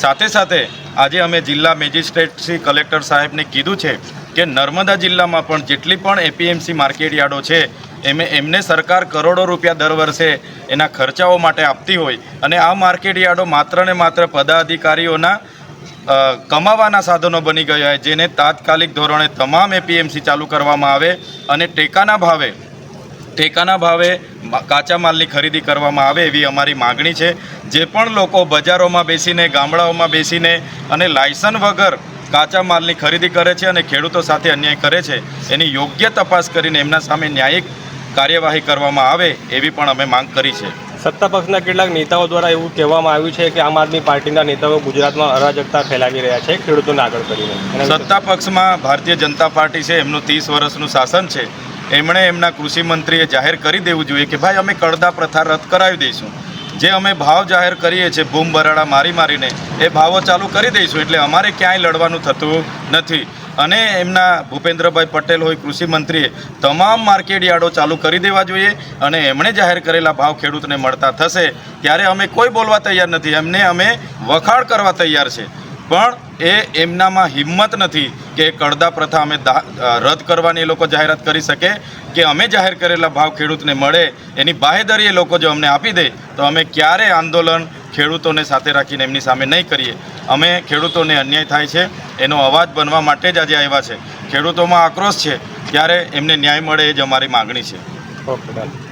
સાથે સાથે આજે અમે જિલ્લા મેજિસ્ટ્રેટ શ્રી કલેક્ટર સાહેબને કીધું છે કે નર્મદા જિલ્લામાં પણ જેટલી પણ એપીએમસી માર્કેટ યાર્ડો છે એમને સરકાર કરોડો રૂપિયા દર વર્ષે એના ખર્ચાઓ માટે આપતી હોય અને આ માર્કેટ યાર્ડો માત્ર ને માત્ર પદાધિકારીઓના કમાવાના સાધનો બની ગયા હોય, જેને તાત્કાલિક ધોરણે તમામ એપીએમસી ચાલુ કરવામાં આવે અને ટેકાના ભાવે કાચા માલની ખરીદી કરવામાં આવે એવી અમારી માગણી છે। જે પણ લોકો બજારોમાં બેસીને ગામડાઓમાં બેસીને અને લાયસન્સ વગર કાચા માલની ખરીદી કરે છે અને ખેડૂતો સાથે અન્યાય કરે છે એની યોગ્ય તપાસ કરીને એમના સામે ન્યાયિક કાર્યવાહી કરવામાં આવે એવી પણ અમે માંગ કરી છે। સત્તા પક્ષના કેટલાક નેતાઓ દ્વારા એવું કહેવામાં આવ્યું છે કે આમ આદમી પાર્ટીના નેતાઓ ગુજરાતમાં અરાજકતા ફેલાવી રહ્યા છે ખેડૂતોને આગળ કરીને। સત્તા પક્ષમાં ભારતીય જનતા પાર્ટી છે, એમનું 30 વર્ષનું શાસન છે। એમણે એમના કૃષિ મંત્રીએ જાહેર કરી દેવું જોઈએ કે ભાઈ અમે કડદા પ્રથા રદ કરાવી દઈશું, જે અમે ભાવ જાહેર કરીએ છીએ બૂમ બરાડા મારીને એ ભાવો ચાલુ કરી દઈશું, એટલે અમારે ક્યાંય લડવાનું થતું નથી। અને એમના ભૂપેન્દ્રભાઈ પટેલ હોય કૃષિ મંત્રીએ તમામ માર્કેટ યાર્ડો ચાલુ કરી દેવા જોઈએ અને એમણે જાહેર કરેલા ભાવ ખેડૂતને મળતા થશે ત્યારે અમે કોઈ બોલવા તૈયાર નથી, એમને અમે વખાણ કરવા તૈયાર છે। પણ એમનામાં હિંમત નથી કે કડદા પ્રથા અમે રદ કરવાની એ લોકો જાહેરાત કરી શકે કે અમે જાહેર કરેલા ભાવ ખેડૂતને મળે એની બાહેધરી એ લોકો જો અમને આપી દે તો અમે ક્યારે આંદોલન ખેડૂતોને સાથે રાખીને એમની સામે નહીં કરીએ। અમે ખેડૂતોને અન્યાય થાય છે એનો અવાજ બનવા માટે જ આજે આવ્યા છે। ખેડૂતોમાં આક્રોશ છે ત્યારે એમને ન્યાય મળે એ જ અમારી માગણી છે। ઓકે।